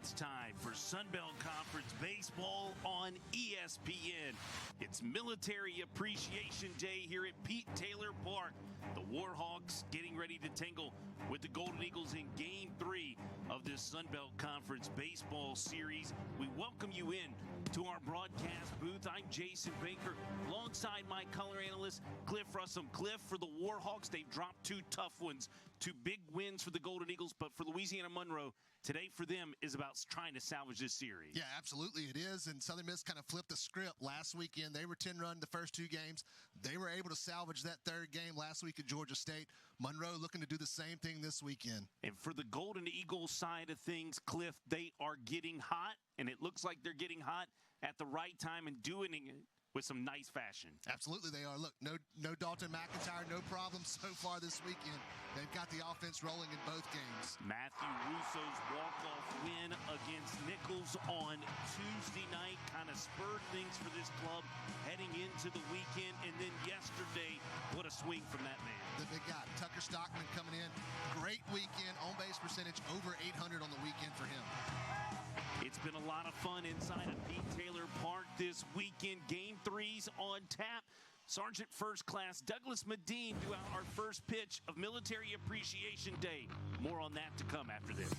It's time for Sunbelt Conference Baseball on ESPN. It's Military Appreciation Day here at Pete Taylor Park. The Warhawks getting ready to tangle with the Golden Eagles in Game 3 of this Sunbelt Conference Baseball Series. We welcome you in to our broadcast booth. I'm Jason Baker, alongside my color analyst, Cliff Russell. Cliff, for the Warhawks, they've dropped two tough ones, two big wins for the Golden Eagles, but for Louisiana Monroe, today for them is about trying to salvage this series. Yeah, absolutely it is, and Southern Miss kind of flipped the script last weekend. They were 10-run the first two games. They were able to salvage that third game last week at Georgia State. Monroe looking to do the same thing this weekend. And for the Golden Eagles side of things, Cliff, they are getting hot, and it looks like they're getting hot at the right time and doing it with some nice fashion. Absolutely they are. Look, no Dalton McIntyre, no problem so far this weekend. They've got the offense rolling in both games. Matthew Russo's walk-off win against Nichols on Tuesday night kind of spurred things for this club heading into the weekend. And then yesterday, what a swing from that man. The big guy, Tucker Stockman, coming in. Great weekend, on-base percentage over 800 on the weekend for him. It's been a lot of fun inside of Pete Taylor Park this weekend. Game 3's on tap. Sergeant First Class Douglas Medine threw out our first pitch of Military Appreciation Day. More on that to come after this.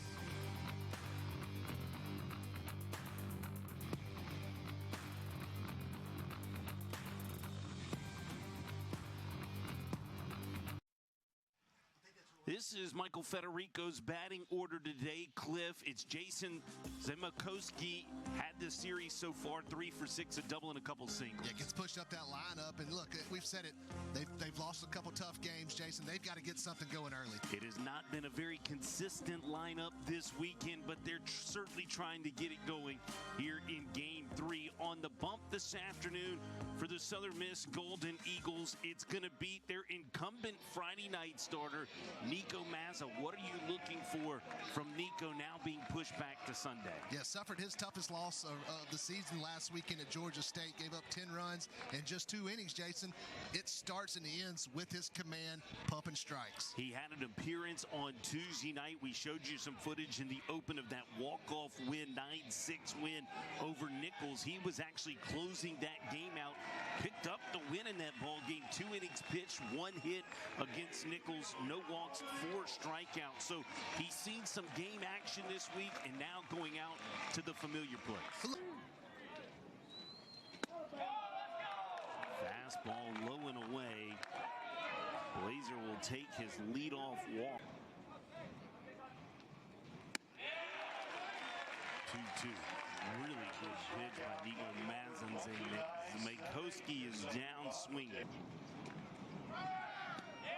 This is Michael Federico's batting order today, Cliff. It's Jason Zemakowski. Had this series so far, 3 for 6, a double and a couple singles. Yeah, gets pushed up that lineup, and look, we've said it. They've lost a couple tough games, Jason. They've got to get something going early. It has not been a very consistent lineup this weekend, but they're certainly trying to get it going here in Game 3. On the bump this afternoon for the Southern Miss Golden Eagles, it's going to beat their incumbent Friday night starter, Nico Mazza. What are you looking for from Nico now being pushed back to Sunday? Yeah, suffered his toughest loss of the season last weekend at Georgia State. Gave up 10 runs in just 2 innings, Jason. It starts and ends with his command, pumping strikes. He had an appearance on Tuesday night. We showed you some footage in the open of that walk-off win, 9-6 win over Nichols. He was actually closing that game out. Picked up the win in that ball game. 2 innings pitched, 1 hit against Nichols. No walks, 4 strikeouts. So he's seen some game action this week and now going out to the familiar place. Fastball low and away. Blazer will take his leadoff walk. 2-2. Really good pitch by Nico Mazza. Zemakowski is down swinging.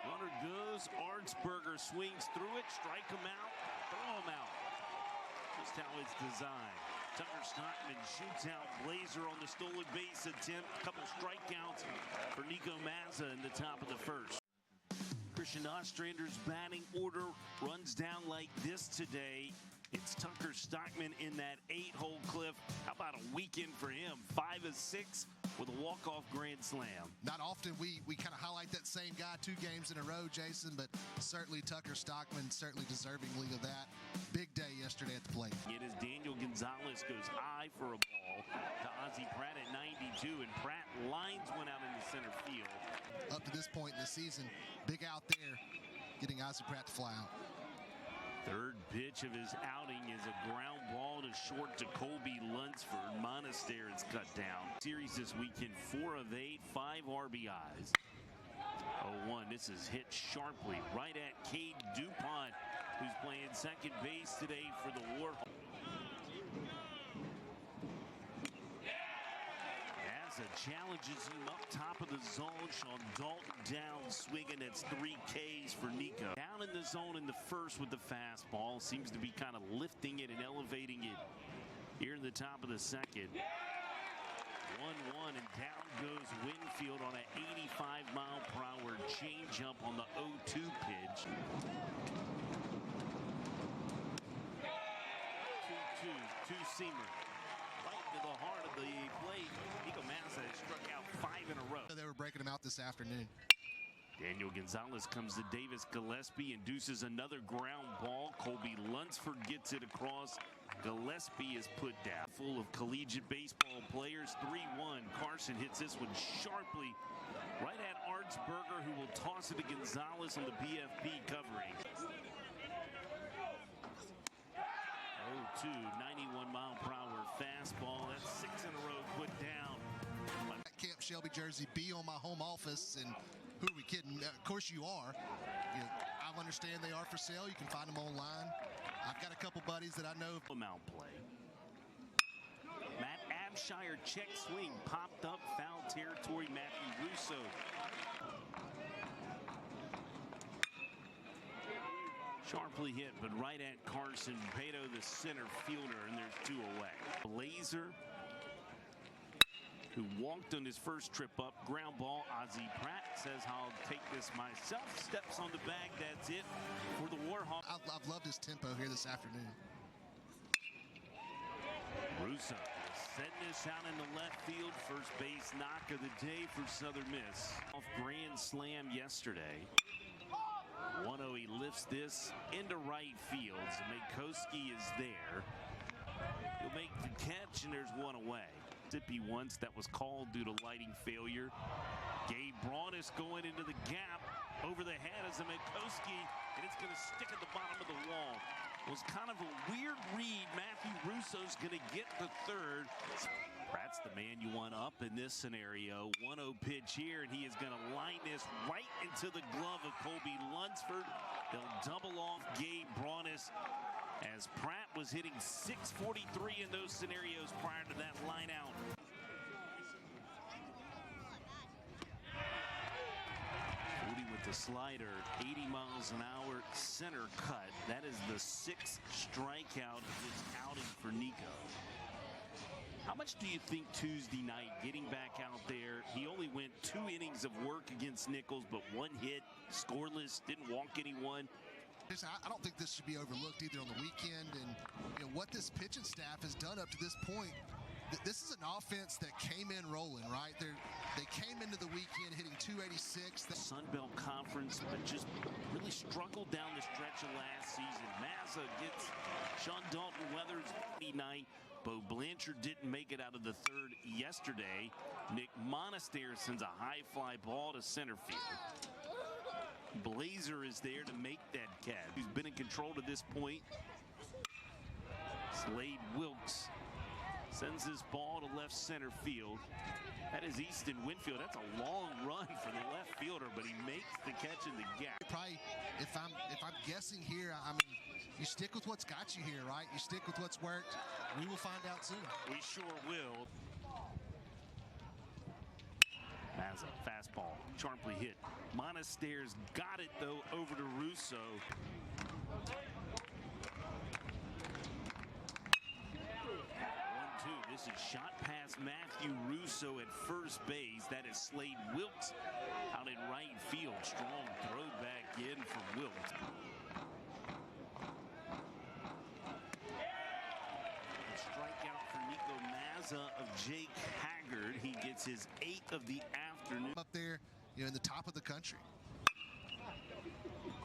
Runner goes. Arnsberger swings through it. Strike him out. Throw him out. Just how it's designed. Tucker Stockman shoots out Blazer on the stolen base attempt. A couple strikeouts for Nico Mazza in the top of the first. Christian Ostrander's batting order runs down like this today. It's Tucker Stockman in that 8-hole, Cliff. How about a weekend for him? 5 of 6 with a walk-off grand slam. Not often we kind of highlight that same guy 2 games in a row, Jason, but certainly Tucker Stockman certainly deservingly of that. Big day yesterday at the plate. It is Daniel Gonzalez goes high for a ball to Ozzie Pratt at 92, and Pratt lines one out into center field. Up to this point in the season, big out there, getting Ozzie Pratt to fly out. Third pitch of his outing is a ground ball to short to Colby Lunsford. Monastery is cut down. Series this weekend, 4 of 8, 5 RBIs. 0-1, this is hit sharply right at Cade DuPont, who's playing second base today for the Warhawks. Mazza challenges him up top of the zone. Sean Dalton down swinging. That's 3 Ks for Nico. Down in the zone in the first with the fastball. Seems to be kind of lifting it and elevating it here in the top of the second. 1-1, and down goes Winfield on an 85-mile-per-hour changeup on the 0-2 pitch. 2-2, two-seamer. Right to the heart of the plate. Nico Mazza has struck out 5 in a row. They were breaking him out this afternoon. Daniel Gonzalez comes to Davis. Gillespie induces another ground ball. Colby Lunsford gets it across. Gillespie is put down. Full of collegiate baseball players. 3-1. Carson hits this one sharply right at Artsberger, who will toss it to Gonzalez on the BFP covering. 0-2, 91-mile-per-hour fastball. That's 6 in a row put down. Camp Shelby jersey be on my home office, and who are we kidding? Of course you are. I understand they are for sale. You can find them online. I've got a couple buddies that I know. Mount play. Matt Abshire check swing popped up, foul territory. Matthew Russo. Sharply hit, but right at Carson. Paetow, the center fielder, and there's 2 away. Blazer, who walked on his first trip up. Ground ball. Ozzie Pratt says, I'll take this myself. Steps on the bag. That's it for the Warhawks. I've loved his tempo here this afternoon. Russo setting this out in the left field. First base knock of the day for Southern Miss. Off grand slam yesterday. 1-0, he lifts this into right field. Zemeckowski is there. He'll make the catch, and there's 1 away. Mississippi once that was called due to lighting failure. Gabe Broadus going into the gap over the head of Zemeckowski, and it's going to stick at the bottom of the wall. It was kind of a weird read. Matthew Russo's going to get the third. Pratt's the man you want up in this scenario. 1-0 pitch here, and he is going to line this right into the glove of Colby Lunsford. They'll double off Gabe Broadus, as Pratt was hitting .643 in those scenarios prior to that line out. With the slider, 80 miles an hour, center cut. That is the 6th strikeout of this outing for Nico. How much do you think Tuesday night, getting back out there, he only went 2 innings of work against Nichols, but 1 hit, scoreless, didn't walk anyone. I don't think this should be overlooked either on the weekend, and what this pitching staff has done up to this point. This is an offense that came in rolling, right? They came into the weekend hitting .286. The Sun Belt Conference, but just really struggled down the stretch of last season. Mazza gets Sean Dalton Weathers night. Bo Blanchard didn't make it out of the 3rd yesterday. Nick Monastery sends a high fly ball to center field. Blazer is there to make that catch. He's been in control to this point. Slade Wilks sends this ball to left center field. That is Easton Winfield. That's a long run for the left fielder, but he makes the catch in the gap. Probably, if I'm guessing here, I mean, you stick with what's got you here, right? You stick with what's worked. We will find out soon. We sure will. Mazza, fastball, sharply hit. Monastery's got it, though, over to Russo. 1-2. This is shot past Matthew Russo at first base. That is Slade Wilks out in right field. Strong throw back in from Wilks. A strikeout for Nico Mazza of Jake Haggard. He gets his 8th of the afternoon. Up there, in the top of the country.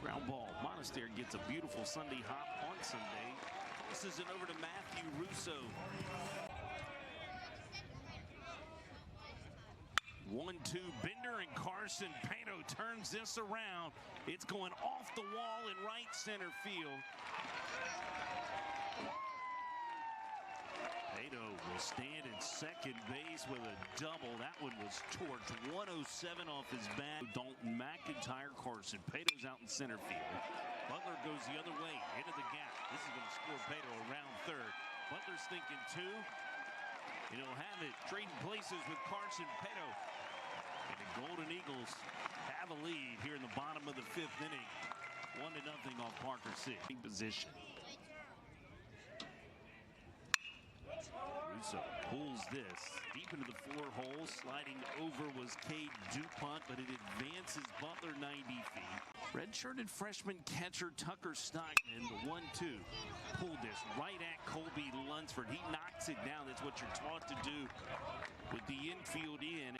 Ground ball. Monastery gets a beautiful Sunday hop on Sunday. Tosses it over to Matthew Russo. 1-2. Bender and Carson. Paetow turns this around. It's going off the wall in right center field. Paetow will stand at second base with a double. That one was torched. 107 off his bat. Dalton McIntyre. Carson. Paetow's out in center field. Butler goes the other way into the gap. This is going to score Paetow around third. Butler's thinking 2. And he'll have it. Trading places with Carson. Paetow. And the Golden Eagles have a lead here in the bottom of the 5th inning. 1-0 off Parker 6. Position. Russo pulls this deep into the 4 hole. Sliding over was Cade DuPont, but it advances Butler 90 feet. Redshirted freshman catcher Tucker Stockman, the 1-2. Pulled this right at Colby Lunsford. He knocks it down. That's what you're taught to do with the infield in.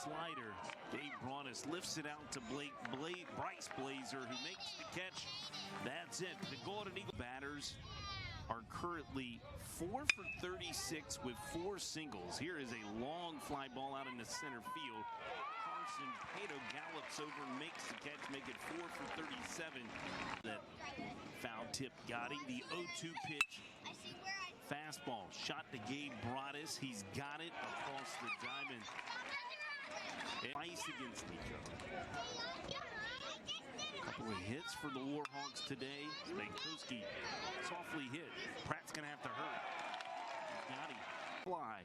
slider. Dave Broadus lifts it out to Bryce Blazer, who makes the catch. That's it. The Golden Eagle batters are currently 4 for 36 with 4 singles. Here is a long fly ball out in the center field. Paetow gallops over and makes the catch, make it 4 for 37. That foul tip got him. The 0-2 pitch. Fastball shot to Gabe Broadus. He's got it across the diamond. Ice against Nico. Couple of hits for the Warhawks today. Mankowski softly hit. Pratt's going to have to hurry. Got him. Fly.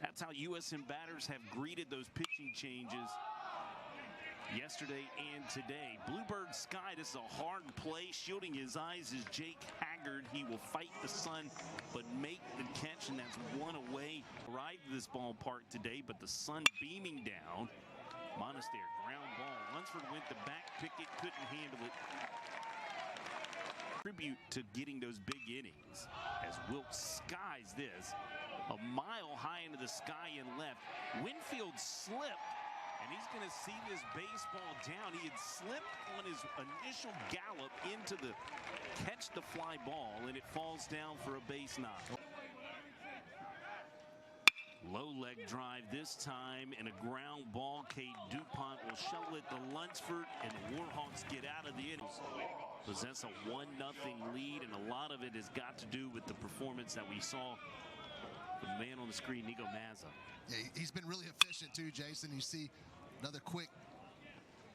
That's how USM batters have greeted those pitching changes yesterday and today. Bluebird Sky, this is a hard play. Shielding his eyes is Jake Haggard. He will fight the sun, but make the catch, and that's one away. Arrived to this ballpark today, but the sun beaming down. Monastery, ground ball. Lunsford went to back pick it, couldn't handle it. Tribute to getting those big innings as Wilks skies this. A mile high into the sky and left. Winfield slipped, and he's going to see this baseball down. He had slipped on his initial gallop into the catch the fly ball, and it falls down for a base knock. Low leg drive this time, and a ground ball. Cade DuPont will shovel it to Lunsford, and the Warhawks get out of the innings. Possess a 1-0 lead, and a lot of it has got to do with the performance that we saw from the man on the screen, Nico Mazza. Yeah, he's been really efficient too, Jason. You see another quick,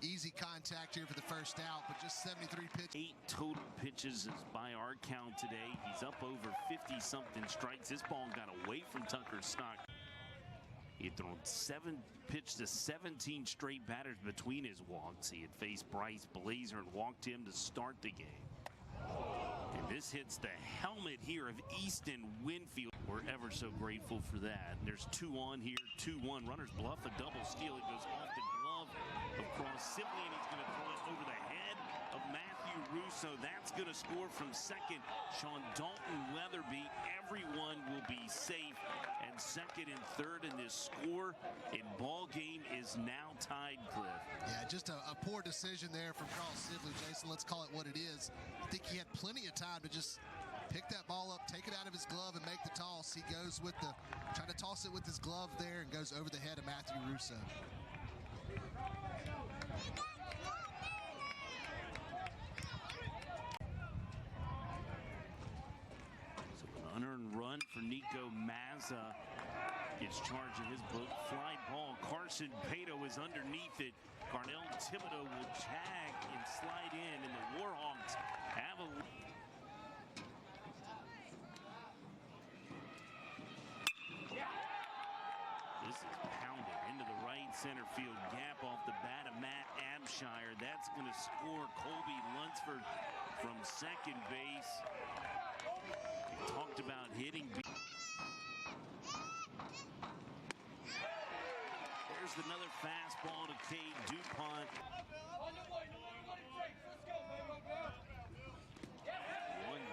easy contact here for the first out, but just 73 pitches. 8 total pitches is by our count today. He's up over 50-something strikes. This ball got away from Tucker Stock. He had thrown 7 pitches to 17 straight batters between his walks. He had faced Bryce Blazer and walked him to start the game. And this hits the helmet here of Easton Winfield. We're ever so grateful for that. And there's 2 on here, 2-1. Runners bluff a double steal. It goes off the glove across Sivley, and he's going to throw it over the head of Matthew Russo. That's going to score from second. Sean Dalton Weatherby. Everyone will be safe. And second and third in this score in ball game is now tied, Cliff. Yeah, just a poor decision there from Carl Sivley, Jason. Let's call it what it is. I think he had plenty of time to just pick that ball up, take it out of his glove, and make the toss. He goes with trying to toss it with his glove there and goes over the head of Matthew Russo. Unearned run for Nico Mazza. It's charging his fly ball. Carson Paetow is underneath it. Carnell Thibodeau will tag and slide in, and the Warhawks have a... This is pounded into the right center field gap off the bat of Matt Abshire. That's going to score Colby Lunsford from second base. Talked about hitting. There's another fastball to Cade DuPont.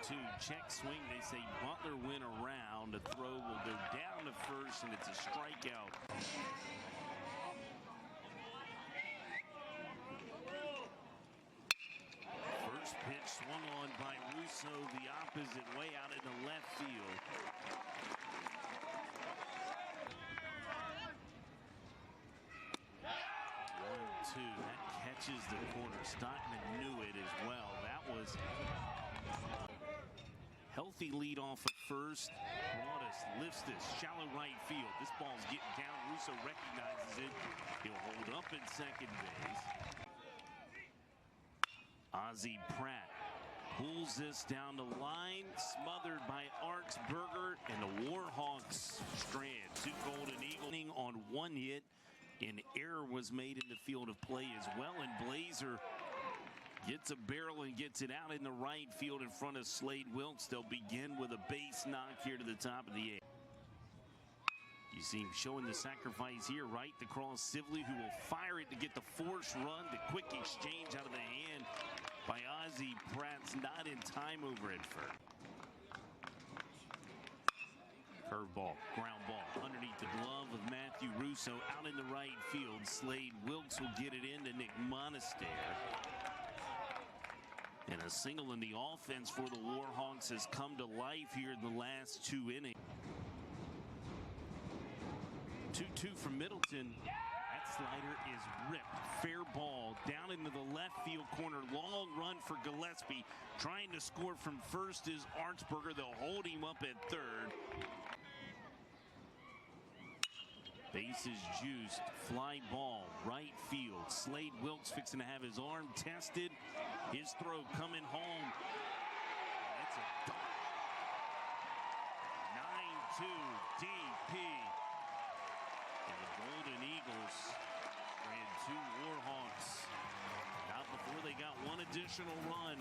1-2 check swing. They say Butler went around. The throw will go down to first, and it's a strikeout. First pitch swung on by Russo the opposite way out into left field. 1-2. That catches the corner. Stockman knew it as well. That was healthy lead off at first. Broadus lifts this shallow right field. This ball's getting down. Russo recognizes it. He'll hold up in second base. Ozzie Pratt pulls this down the line, smothered by Artsberger, and the Warhawks strand. 2 Golden Eagle on 1 hit. An error was made in the field of play as well, and Blazer gets a barrel and gets it out in the right field in front of Slade Wilks. They'll begin with a base knock here to the top of the 8th. You see him showing the sacrifice here, right to cross Sivley, who will fire it to get the force run. The quick exchange out of the hand by Ozzie Pratt's not in time over at first. Curveball, ground ball, underneath the glove of Matthew Russo, out in the right field. Slade Wilks will get it into Nick Monaster. And a single in the offense for the Warhawks has come to life here in the last 2 innings. 2-2 from Middleton. That slider is ripped. Fair ball down into the left field corner. Long run for Gillespie. Trying to score from first is Artsberger. They'll hold him up at third. Bases juiced. Fly ball. Right field. Slade Wilks fixing to have his arm tested. His throw coming home. And it's a dart. 9-2 DP. And the Golden Eagles ran 2 Warhawks. Not before they got one additional run.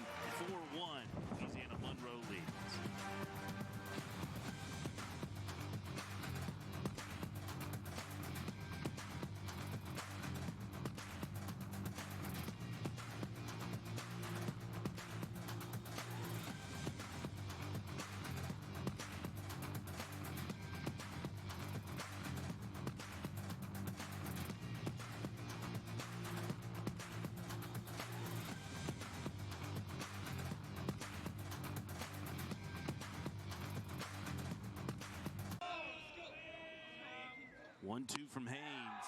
4-1. Louisiana Monroe leads. One-two from Haynes.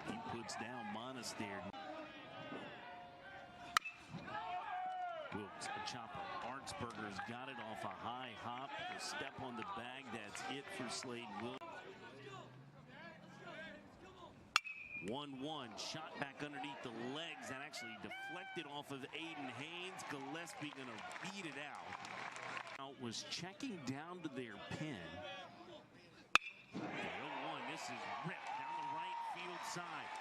He puts down Monaster. Wilks, a chopper. Artsberger's got it off a high hop. A step on the bag. That's it for Slade Wilks. 1-1. Shot back underneath the legs. That actually deflected off of Aiden Haynes. Gillespie going to beat it out. Was checking down to their pin. This is ripped down the right field side.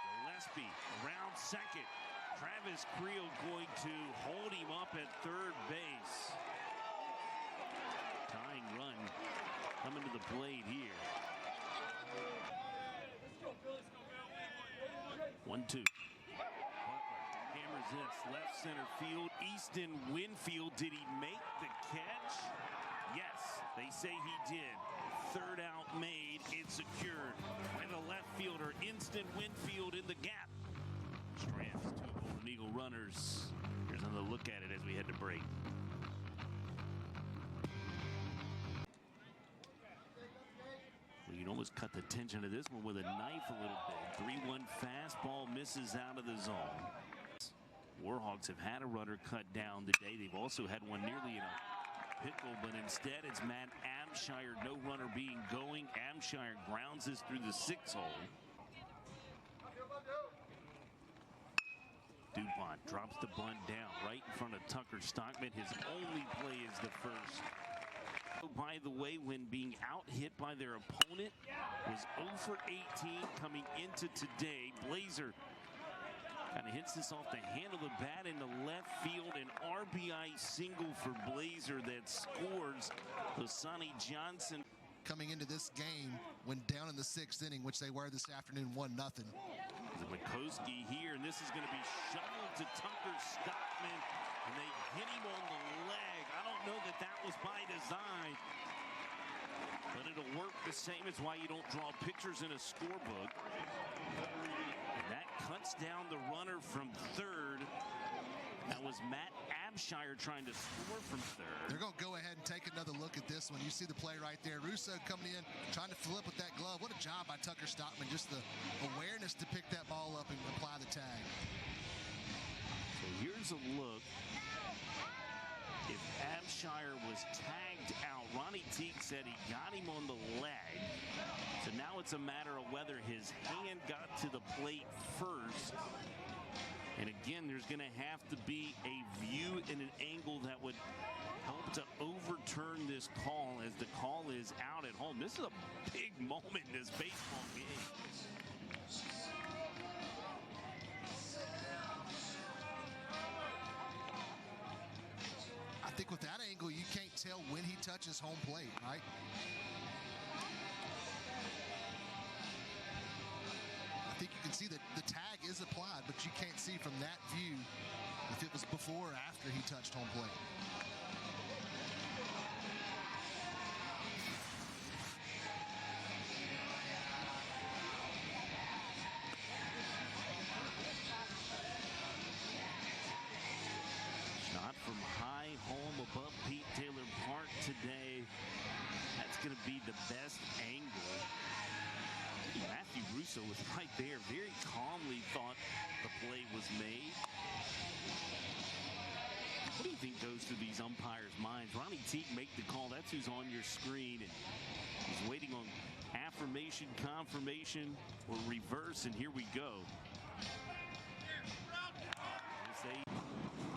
Gillespie around second. Travis Creel going to hold him up at third base. Tying run coming to the plate here. 1-2. Butler hammers this left center field. Easton Winfield, did he make the catch? Yes, they say he did. Third out made, it's secured by the left fielder, Instant Winfield in the gap. Strands 2 Golden Eagle runners. Here's another look at it as we head to break. Well, you'd almost cut the tension of this one with a knife a little bit. 3-1 fastball misses out of the zone. Warhawks have had a runner cut down today. They've also had one nearly in a pickle, but instead it's Matt Abshire, no runner being going. Abshire grounds this through the 6 hole. DuPont drops the bunt down right in front of Tucker Stockman. His only play is the first. By the way, when being out hit by their opponent, was 0 for 18 coming into today. Blazer kind of hits this off the hand of the bat in the left field. An RBI single for Blazer that scores. Sonny Johnson. Coming into this game when down in the 6th inning, which they were this afternoon, 1-0. Mikowski here, and this is going to be shoveled to Tucker Stockman, and they hit him on the leg. I don't know that that was by design, but it'll work the same. It's why you don't draw pictures in a scorebook. And that cuts down the runner from third. That was Matt Abshire trying to score from third. They're going to go ahead and take another look at this one. You see the play right there. Russo coming in, trying to flip with that glove. What a job by Tucker Stockman. Just the awareness to pick that ball up and apply the tag. So here's a look. If Abshire was tagged out, Ronnie Teague said he got him on the leg. So now it's a matter of whether his hand got to the plate first. And again, there's going to have to be a view and an angle that would help to overturn this call, as the call is out at home. This is a big moment in this baseball game. I think with that angle, you can't tell when he touches home plate, right? I think you can see that the tag is applied, but you can't see from that view if it was before or after he touched home plate. today. That's going to be the best angle. Matthew Russo was right there, very calmly thought the play was made. What do you think goes through these umpires' minds? Ronnie Teague make the call. That's who's on your screen. And he's waiting on affirmation, confirmation, or reverse. And here we go.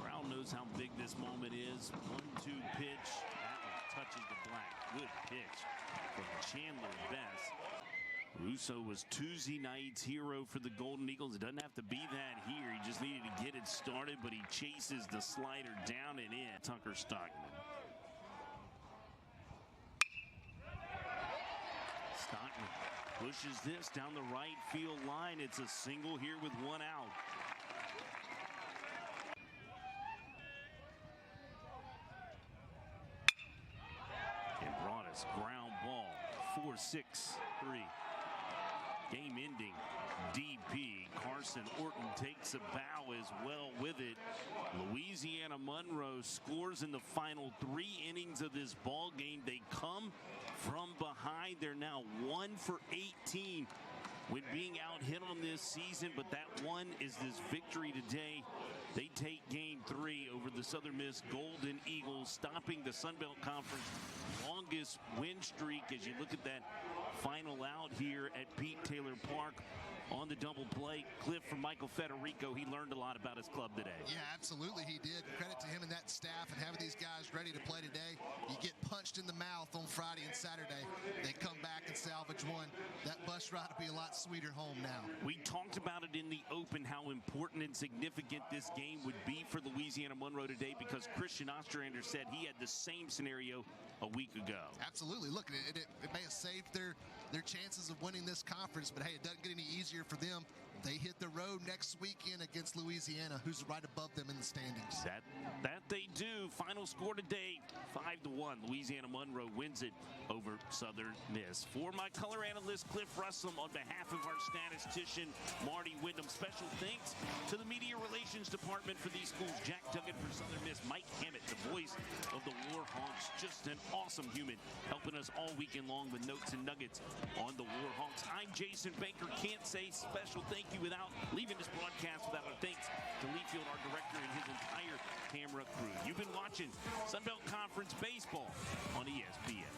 Brown knows how big this moment is. 1-2 pitch. That one touches the black. Good pitch from Chandler Best. Russo was Tuesday night's hero for the Golden Eagles. It doesn't have to be that here. He just needed to get it started, but he chases the slider down and in. Tucker Stockman. Stockman pushes this down the right field line. It's a single here with one out. And Broadus, ground ball, 4-6-3. Game ending DP. Carson Orton takes a bow as well with it. Louisiana Monroe scores in the final 3 innings of this ball game. They come from behind. They're now 1 for 18 when being out hit on this season, but that one is this victory today. They take game 3 over the Southern Miss Golden Eagles, stopping the Sun Belt Conference longest win streak as you look at that final out here at Pete Taylor Park on the double play. Cliff from Michael Federico. He learned a lot about his club today. Yeah, absolutely he did. Credit to him and that staff and having these guys ready to play today. You get punched in the mouth on Friday and Saturday. They come back and salvage one. That bus ride will be a lot sweeter home now. We talked about it in the open, how important and significant this game would be for Louisiana Monroe today, because Christian Ostrander said he had the same scenario a week ago. Absolutely. Look, it may have saved their chances of winning this conference, but hey, it doesn't get any easier for them. They hit the road next weekend against Louisiana, who's right above them in the standings. That they do. Final score today, 5-1. Louisiana Monroe wins it over Southern Miss. For my color analyst, Cliff Russell, on behalf of our statistician, Marty Wyndham, special thanks to the Media Relations Department for these schools. Jack Duggan for Southern Miss. Mike Hammett, the voice of the Warhawks. Just an awesome human, helping us all weekend long with notes and nuggets on the Warhawks. I'm Jason Baker. Can't say special thank you without leaving this broadcast without a thanks to Leafield, our director, and his entire camera crew. You've been watching Sun Belt Conference Baseball on ESPN.